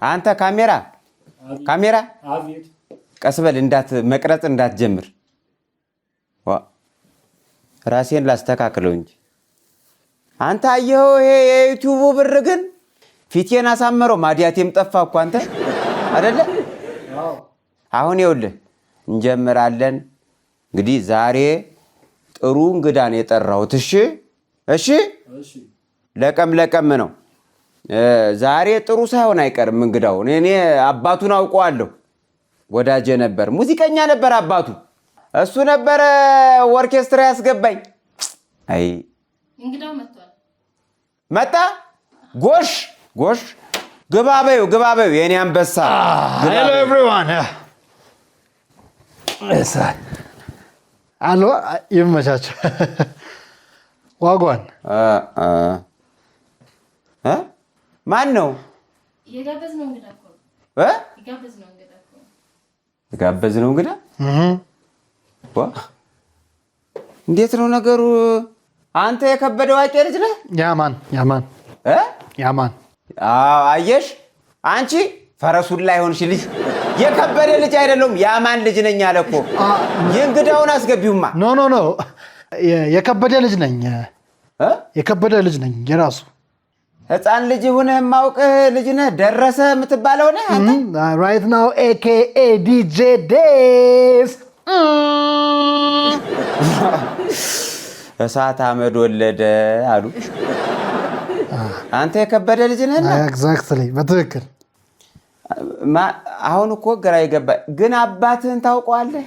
አንተ ካሜራ አቤት ቀስበል መቅረጽ እንዳትጀምር ራሴን ላስተካክለው እንጂ አንተ አየኸው ይሄ የዩቲዩብ ብር ግን ፊቴን አሳመረው ማዲያቴም ጠፋ እኮ አንተ አይደለ አሁን ይኸውልህ እንጀምራለን እንግዲህ ዛሬ ጥሩ እንግዳን የጠራሁት እሺ ለቀም ነው ዛሬ ጥሩ ሳይሆን አይቀርም እንግዳው እኔ አባቱን አውቀዋለሁ ወዳጄ ነበር ሙዚቀኛ ነበር አባቱ እሱ ነበር ኦርኬስትራ ያስገባኝ አይ እንግዳው መጣ ጎሽ ግባበዩ የኔ አንበሳ hello everyone አሎ ይመቻችሁ ዋጓን ማን ነው የጋበዝነው እንግዳ እኮ የጋበዝነው እንግዳ እንዴት ነው ነገሩ አንተ የከበደ ዋቄ ልጅ ነህ ያማን አየሽ አንቺ ፈረሱን ላይ ሆንሽ ልጅ የከበደ ልጅ አይደለም ያማን ልጅ ነኝ አለ እኮ የእንግዳውን አስገቢውማ ኖ የከበደ ልጅ ነኝ የራሱ ህፃን ልጅ ሆነ ማውቅህ ልጅ ነህ ደረሰ የምትባለው ነህ አንተ right now aka DJ Days እሳት አመድ ወለደ አሉ አንተ የከበደ ልጅ ነህ exactly በትክክል አሁን እኮ ግራ ይገባ ግን አባትህን ታውቀዋለህ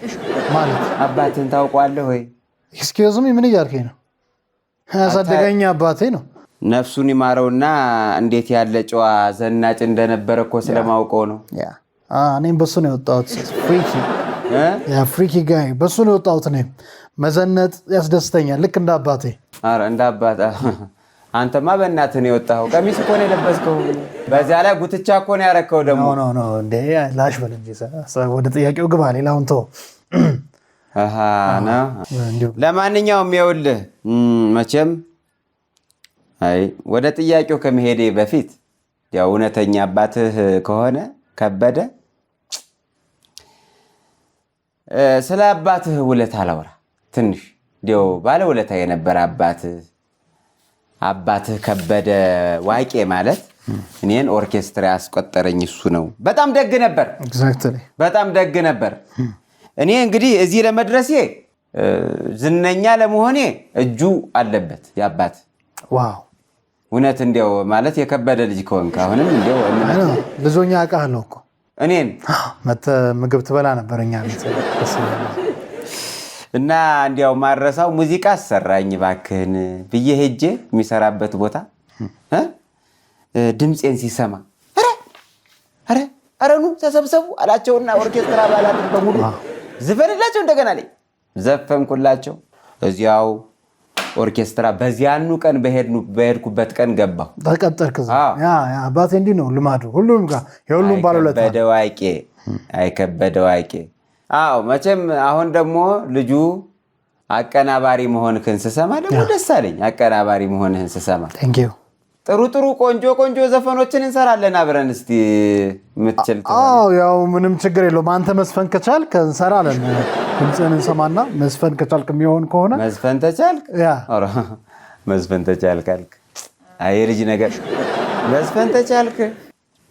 ማለት አባትህን ታውቀዋለህ ወይ excuse me ምን እያልከኝ ነው ያሳደገኝ አባቴ ነው ነፍሱን ይማረውና እንዴት ያለ ጨዋ ዘናጭ እንደነበረ እኮ ስለማውቀው ነው እኔም በሱ ነው የወጣሁት ፍሪኪ ጋይ በሱ ነው የወጣሁት እኔም መዘነጥ ያስደስተኛል ልክ እንደ አባቴ አረ እንደ አባታ አንተማ በእናትህ ነው የወጣኸው ቀሚስ እኮ ነው የለበስከው በዚያ ላይ ጉትቻ እኮ ነው ያረከው ደግሞ ኖ እንደ ላሽ በል እንጂ ወደ ጥያቄው ግባ ሌላውን ተው ነው ለማንኛውም ይኸውልህ መቼም አይ ወደ ጥያቄው ከመሄዴ በፊት ያው እውነተኛ አባትህ ከሆነ ከበደ ስለ አባትህ ውለታ አላወራ ትንሽ ዲው ባለ ውለታ የነበረ አባትህ ከበደ ዋቄ ማለት እኔን ኦርኬስትራ ያስቆጠረኝ እሱ ነው በጣም ደግ ነበር ኤግዛክትሊ በጣም ደግ ነበር እኔ እንግዲህ እዚህ ለመድረሴ ዝነኛ ለመሆኔ እጁ አለበት ያባት ዋው እውነት እንዲያው ማለት የከበደ ልጅ ከሆንክ አሁንም እንዲያው ልጆኛ አቃለሁ እኮ እኔን መተ ምግብ ትበላ ነበርኛ ቤት እና እንዲያው ማረሳው ሙዚቃ አሰራኝ ባክህን ብዬ ሄጄ የሚሰራበት ቦታ ድምጼን ሲሰማ አረኑ ተሰብሰቡ አላቸውና ኦርኬስትራ አባላትን በሙሉ ዝፈንላቸው እንደገና ላይ ዘፈንኩላቸው እዚያው ኦርኬስትራ በዚያኑ ቀን በሄድኩበት ቀን ገባሁ ተቀጠርክ ያ አባቴ እንዲህ ነው ልማዱ ሁሉም ጋር የሁሉም ባለውለታ አይከበደ ዋቄ አዎ መቼም አሁን ደግሞ ልጁ አቀናባሪ መሆንክን ስሰማ ደግሞ ደስ አለኝ አቀናባሪ መሆንህን ስሰማ ቴንክ ዩ ጥሩ ቆንጆ ዘፈኖችን እንሰራለን አብረን እስቲ ምትችል አዎ ያው ምንም ችግር የለውም አንተ መስፈን ከቻልክ እንሰራለን ድምጽህን እንሰማና መስፈን ከቻልክ የሚሆን ከሆነ መስፈን ተቻልክ ያ ኦራ መስፈን ተቻልክ አይ ልጅ ነገር መስፈን ተቻልክ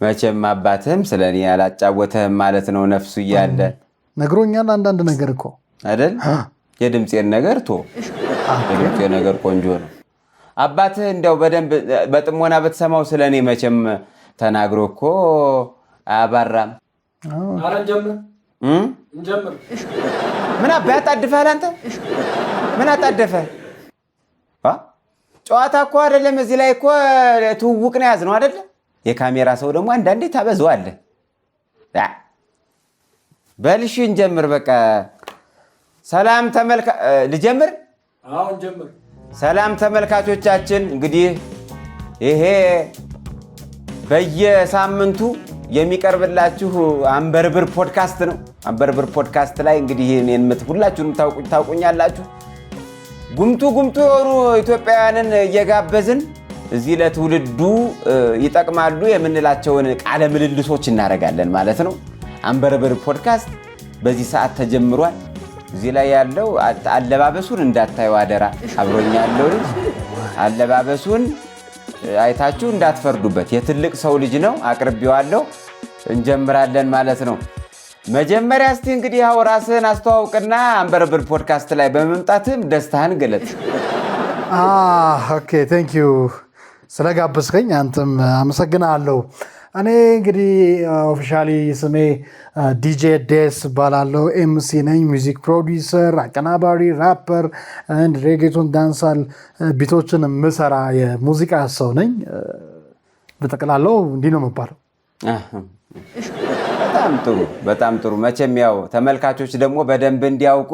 መቼም አባትህም ስለኔ ያላጫወተህም ማለት ነው ነፍሱ እያለ ነግሮኛል አንዳንድ ነገር እኮ አይደል የድምጽን ነገር የድምጽ ነገር ቆንጆ ነው አባትህ እንደው በደንብ በጥሞና በተሰማው ስለኔ መቼም ተናግሮ እኮ አያባራም አረ እንጀምር ምን አባታድፈህ አንተ ምን አጣደፈ ጨዋታ እኮ አይደለም እዚህ ላይ እኮ ትውውቅ ነው ያዝነው አይደል የካሜራ ሰው ደግሞ አንዳንዴ ታበዛዋለህ በልሽ እንጀምር በቃ ሰላም ልጀምር አዎ እንጀምር ሰላም ተመልካቾቻችን እንግዲህ ይሄ በየሳምንቱ የሚቀርብላችሁ አንበርብር ፖድካስት ነው አንበርብር ፖድካስት ላይ እንግዲህ እኔን ሁላችሁም ታውቁኛላችሁ ጉምቱ የሆኑ ኢትዮጵያውያንን እየጋበዝን እዚህ ለትውልዱ ይጠቅማሉ የምንላቸውን ቃለ ምልልሶች እናደርጋለን ማለት ነው። አንበርብር ፖድካስት በዚህ ሰዓት ተጀምሯል። እዚህ ላይ ያለው አለባበሱን እንዳታዩ አደራ። አብሮኛ ያለው ልጅ አለባበሱን አይታችሁ እንዳትፈርዱበት። የትልቅ ሰው ልጅ ነው። አቅርቤዋለሁ። እንጀምራለን ማለት ነው። መጀመሪያ እስቲ እንግዲህ ያው ራስህን አስተዋውቅና አንበርብር ፖድካስት ላይ በመምጣትም ደስታህን ገለጽ። ኦኬ ቴንክ ዩ ስለጋበዝከኝ አንተም አመሰግናለሁ። እኔ እንግዲህ ኦፊሻሊ ስሜ ዲጄ ዴስ እባላለሁ። ኤምሲ ነኝ፣ ሚውዚክ ፕሮዲውሰር፣ አቀናባሪ፣ ራፐር እንድ ሬጌቶን ዳንሳል ቢቶችን የምሰራ የሙዚቃ ሰው ነኝ። በጠቅላላው እንዲህ ነው የምባለው። በጣም ጥሩ። መቼም ያው ተመልካቾች ደግሞ በደንብ እንዲያውቁ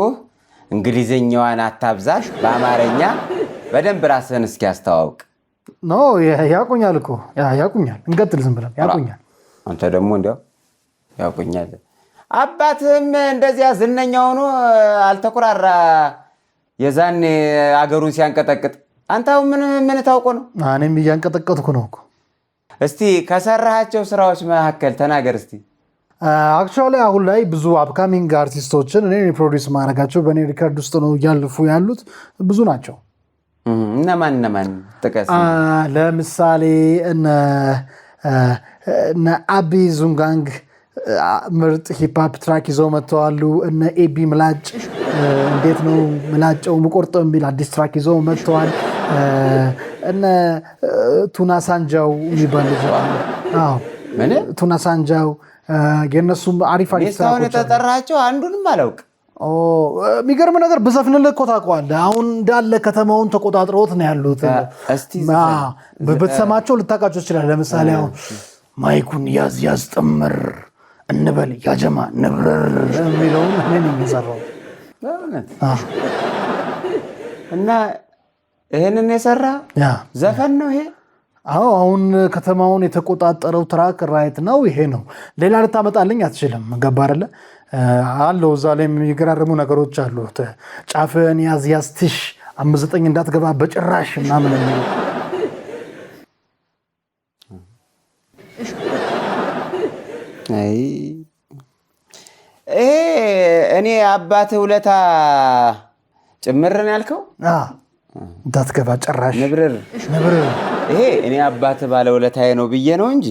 እንግሊዝኛዋን አታብዛሽ፣ በአማርኛ በደንብ ራስህን እስኪ አስተዋውቅ። ኖ ያቁኛል እኮ ያቁኛል። እንቀጥል ዝም ብለን ያቁኛል። አንተ ደግሞ እንዲያው ያቁኛል። አባትህም እንደዚያ ዝነኛ ሆኖ አልተኩራራ የዛኔ አገሩን ሲያንቀጠቅጥ አንተ ምን ታውቆ ነው? እኔም እያንቀጠቀጥኩ ነው እኮ። እስቲ ከሰራሃቸው ስራዎች መካከል ተናገር እስቲ። አክቹዋሊ አሁን ላይ ብዙ አፕካሚንግ አርቲስቶችን እኔ ፕሮዲውስ ማድረጋቸው በእኔ ሪከርድ ውስጥ ነው እያለፉ ያሉት ብዙ ናቸው። እነማን ጥቀስ? ለምሳሌ እነ አቢ ዙንጋንግ ምርጥ ሂፕሆፕ ትራክ ይዘው መጥተዋሉ። እነ ኤቢ ምላጭ እንዴት ነው ምላጨው ምቆርጠው የሚል አዲስ ትራክ ይዘው መጥተዋል። እነ ቱና ሳንጃው የሚባል ቱና ሳንጃው የእነሱም አሪፍ ስራዎች የተጠራቸው አንዱንም አላውቅ። የሚገርም ነገር በዘፍንልህ እኮ ታውቀዋለህ። አሁን እንዳለ ከተማውን ተቆጣጥረውት ነው ያሉት። ብትሰማቸው ልታውቃቸው ትችላለህ። ለምሳሌ አሁን ማይኩን ያዝ ጥምር እንበል ያጀማ ንብረር የሚለውን እኔ ነኝ የሰራው እና ይህንን የሰራ ዘፈን ነው ይሄ። አሁን ከተማውን የተቆጣጠረው ትራክ ራይት ነው ይሄ ነው። ሌላ ልታመጣልኝ አትችልም። ገባህ አይደለ? አለው እዛ ላይ የሚገራርሙ ነገሮች አሉ። ጫፍን ያዝ ትሽ 59 እንዳትገባ በጭራሽ ምናምን የሚሉ እኔ አባትህ ውለታ ጭምርን ያልከው እንዳትገባ ጭራሽ ንብርር ይሄ እኔ አባትህ ባለውለታዬ ነው ብዬ ነው እንጂ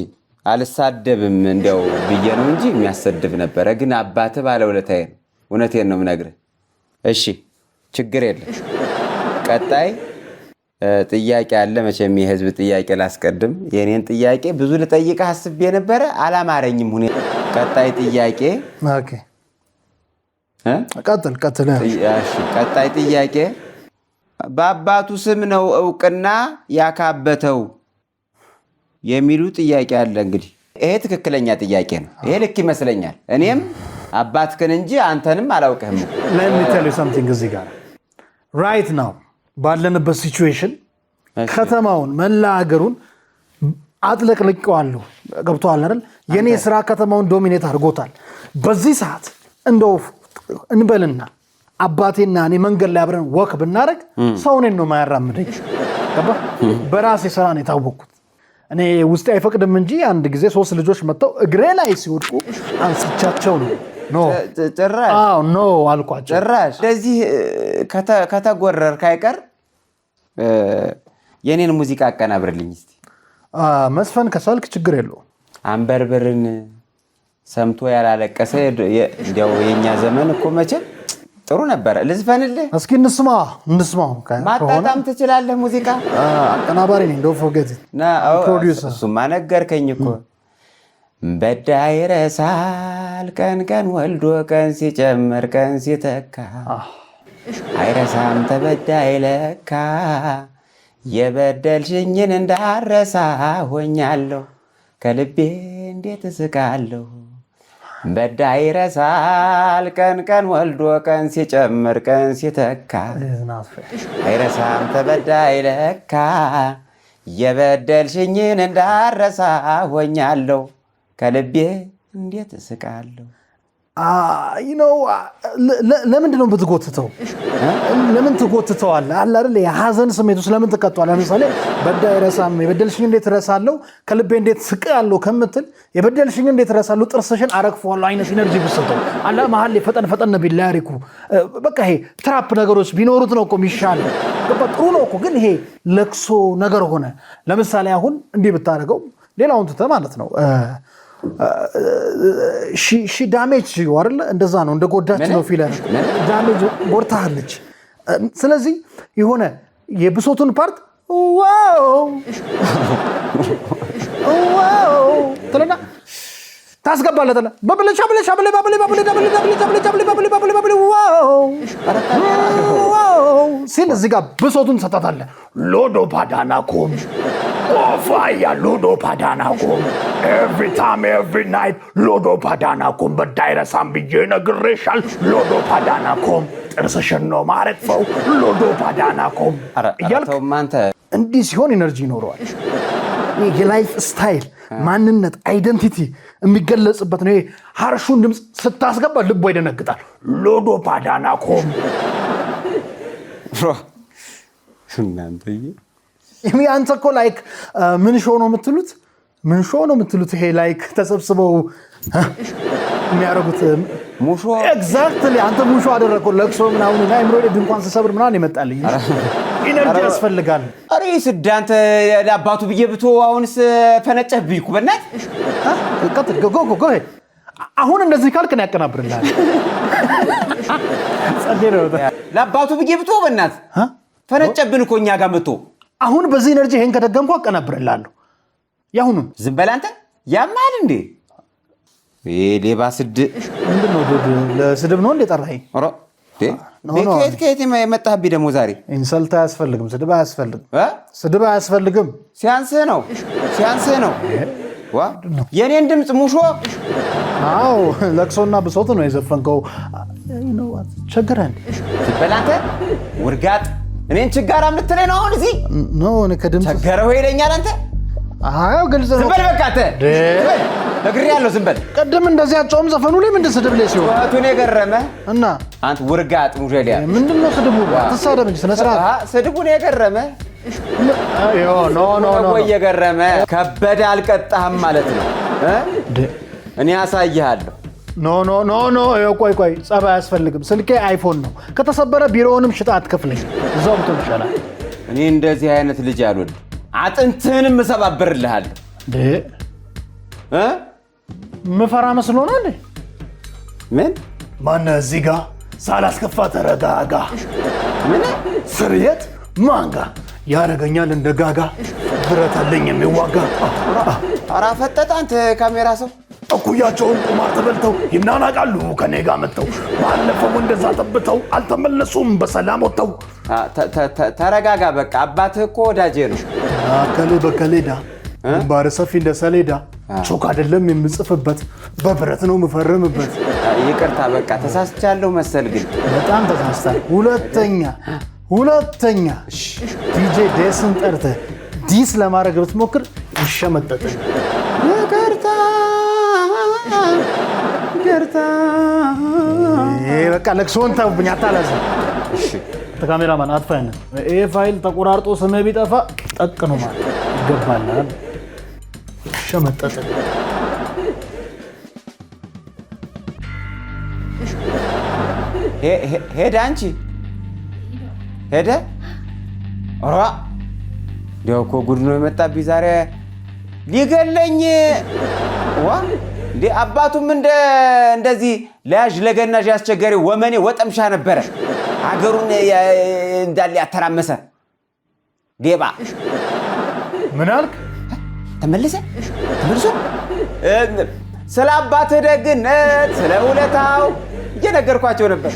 አልሳደብም እንዲያው ብዬ ነው እንጂ የሚያሰድብ ነበረ። ግን አባትህ ባለውለታዬ ነው። እውነቴን ነው የምነግርህ። እሺ ችግር የለም። ቀጣይ ጥያቄ አለ። መቼም የህዝብ ጥያቄ ላስቀድም። የኔን ጥያቄ ብዙ ልጠይቅህ አስቤ ነበረ፣ አላማረኝም ሁኔታ። ቀጣይ ጥያቄ ቀጥል። ቀጣይ ጥያቄ በአባቱ ስም ነው እውቅና ያካበተው የሚሉ ጥያቄ አለ። እንግዲህ ይሄ ትክክለኛ ጥያቄ ነው። ይሄ ልክ ይመስለኛል። እኔም አባትህን እንጂ አንተንም አላውቅህም። let me tell you something እዚህ ጋር right now ባለንበት ሲቹዌሽን ከተማውን መላ ሀገሩን አጥለቅልቀዋለሁ። ገብቶሃል አይደል? የኔ ስራ ከተማውን ዶሚኔት አድርጎታል። በዚህ ሰዓት እንደው እንበልና አባቴና እኔ መንገድ ላይ አብረን ወክ ብናደርግ ሰው እኔን ነው የማያራምደኝ። ገባህ? በራሴ ስራ ነው የታወቅኩት። እኔ ውስጤ አይፈቅድም እንጂ አንድ ጊዜ 3 ልጆች መጥተው እግሬ ላይ ሲወድቁ አንስቻቸው ነው ኖ አልኳቸው። ጭራሽ እንደዚህ ከተጎረርክ አይቀር የኔን ሙዚቃ አቀናብርልኝ እስቲ። መስፈን ከቻልክ ችግር የለውም። አንበርብርን ሰምቶ ያላለቀሰ እንዲያው የኛ ዘመን እኮ መቼም ጥሩ ነበረ። ልዝፈንልህ እስኪ እንስማው። ማጣጣም ትችላለህ ሙዚቃ? አቀናባሪ ነኝ። ዶንት ፎርጌት ፕሮዲውሰር። እሱማ ነገርከኝ እኮ። በዳይ ይረሳል ቀን ቀን ወልዶ ቀን ሲጨምር ቀን ሲተካ አይረሳም ተበዳይ ለካ የበደልሽኝን እንዳረሳ ሆኛለሁ ከልቤ እንዴት እስቃለሁ። በዳይ ይረሳል ቀን ቀን ወልዶ ቀን ሲጨምር ቀን ሲተካ አይረሳም ተበዳይ ለካ የበደልሽኝን እንዳረሳ ሆኛለሁ ከልቤ እንዴት እስቃለሁ። ለምንድን ነው የምትጎትተው? ለምን ትጎትተዋለህ? አለ አይደል የሐዘን ስሜት ውስጥ ለምን ትቀጣዋለህ? ለምሳሌ በዳይ ረሳም የበደልሽኝ እንዴት ረሳለሁ ከልቤ እንዴት ስቅያለሁ ከምትል የበደልሽኝ እንዴት ረሳለሁ ጥርስሽን አረግፈዋለሁ አይነት ኢነርጂ ብትሰጠው አለ መሀል ላይ ፈጠን ቢላሪኩ በቃ ይሄ ትራፕ ነገሮች ቢኖሩት ነው እኮ የሚሻለው። ጥሩ ነው እኮ ግን ይሄ ለቅሶ ነገር ሆነ። ለምሳሌ አሁን እንዲህ ብታደርገው ሌላውን ትተህ ማለት ነው ሺ ዳሜጅ አይደለ? እንደዛ ነው እንደ ጎዳች ነው ፊለር ዳሜጅ ጎርታለች። ስለዚህ የሆነ የብሶቱን ፓርት ዋው ትለና ታስገባለህ በብለሻ ሲል እዚህ ጋር ብሶቱን ሰጣታለህ። ሎዶ ፓዳናኮም ኦፋያ ሎዶ ፓዳናኮም ኤቭሪ ታይም ኤቭሪ ናይት ሎዶ ፓዳናኮም በዳይረሳም ብዬ ነግሬሻል። ሎዶ ፓዳናኮም ጥርስሽን ነው ማረግፈው። ሎዶ ፓዳናኮም እያልክ እንዲህ ሲሆን ኢነርጂ ይኖረዋል። የላይፍ ስታይል ማንነት አይደንቲቲ የሚገለጽበት ነው። ሃርሹን ድምፅ ስታስገባ ልቦ ይደነግጣል። ሎዶ ፓዳናኮም አንተ እኮ ላይክ ምን ሾው ነው የምትሉት? ምን ሾው ነው የምትሉት? ይሄ ላይክ ተሰብስበው የሚያደርጉት ሙሾ ኤግዛክትሊ አንተ ሙሾ አደረግከው። ለቅሶ ምናምን እና አይምሮ ድንኳን ስሰብር ምናምን ይመጣልኝ። ኢነርጂ ያስፈልጋል። አሬ ስዳንተ ለአባቱ ብዬ ብቶ አሁንስ ፈነጨብኝ እኮ በእናትህ ቀጥል ጎ አሁን እንደዚህ ካልክ ነው ያቀናብርልሃል። ለአባቱ ብዬ ብቶ በእናትህ ፈነጨብን እኮ እኛ ጋር መጥቶ አሁን በዚህ ኢነርጂ ይሄን ከደገምኩ አቀናብርልሃለሁ። ያሁኑ ዝም በል አንተ ያማል እንዴ ሌባ ስድ ምንድነው? ለስድብ ነው እንዴ ጠራኸኝ? ከየት የመጣህብኝ ደግሞ ዛሬ? ኢንሰልት አያስፈልግም፣ ስድብ አያስፈልግም። ሲያንስህ ነው የኔን ድምፅ ሙሾ። አዎ ለቅሶና ብሶት ነው የዘፈንከው። ቸገረህ እንዴ? ዝም በል አንተ ውርጋጥ። እኔን ችጋራ የምትለኝ ነው አሁን እዚህ? ቸገረው ይለኛል አንተ። አዎ ግልጽ ነው። ዝም በል በቃ አንተ ነግሬሃለሁ። ዝም በል። ቀደም እንደዚህ አጫውም ዘፈኑ ላይ ምንድን ስድብ ላይ ሲሆን ወቱን የገረመ እና አንተ ውርጋጥ ሙጀሊያ ምንድነው ስድቡ? አትሳደብ እንጂ ስነ ስርዓት። ስድቡን የገረመ ኖ የገረመ ከበደ አልቀጣህም ማለት ነው። እኔ አሳይሃለሁ። ኖ ቆይ ጸባይ አያስፈልግም። ስልኬ አይፎን ነው። ከተሰበረ ቢሮውንም ሽጣ አትከፍለኝ። እዛው ብትሆን ይሻላል። እኔ እንደዚህ አይነት ልጅ አልወድም። አጥንትህንም እሰባብርልሃለሁ። ምፈራ መስሎ ነው እንዴ? ምን ማነህ እዚህ ጋር ሳላስከፋ ተረጋጋ። ምን ስርየት ማንጋ ያረገኛል እንደ ጋጋ ብረት አለኝ የሚዋጋ። ኧረ ፈጠጥ አንተ ካሜራ ሰው። እኩያቸውን ቁማር ተበልተው ይናናቃሉ ከኔ ጋር መጥተው ባለፈው እንደዛ ጠብተው አልተመለሱም በሰላም ወጥተው። ተረጋጋ በቃ። አባትህ እኮ ወዳጄ ነው። አከሌ በከሌዳ ባረ ሰፊ እንደ ሰሌዳ ቾክ አይደለም የምጽፍበት በብረት ነው የምፈርምበት። ይቅርታ በቃ ተሳስቻለሁ መሰል። ግን በጣም ተሳስታል። ሁለተኛ ዲጄ ዴስን ጠርተህ ዲስ ለማድረግ ብትሞክር ይሸመጠጥል። ይቅርታ በቃ ለቅሶን ተውብኝ አታላዝ። ካሜራማን አጥፋኝ። ይሄ ፋይል ተቆራርጦ ስምህ ቢጠፋ ጠቅ ነው ማለት ይገባላል። ሸመጠጥል ሄደ አንቺ ሄደ። ኧረ እንዲያው እኮ ጉድ ነው የመጣብኝ ዛሬ ሊገለኝ። እንዴ አባቱም እንደዚህ ለያዥ ለገናዥ ያስቸገሪ ወመኔ ወጠምሻ ነበረ። ሀገሩን እንዳለ ያተራመሰ ሌባ። ምን አልክ? ተመልሶ ስለ አባትህ ደግነት ስለ ውለታው እየነገርኳቸው ነበር።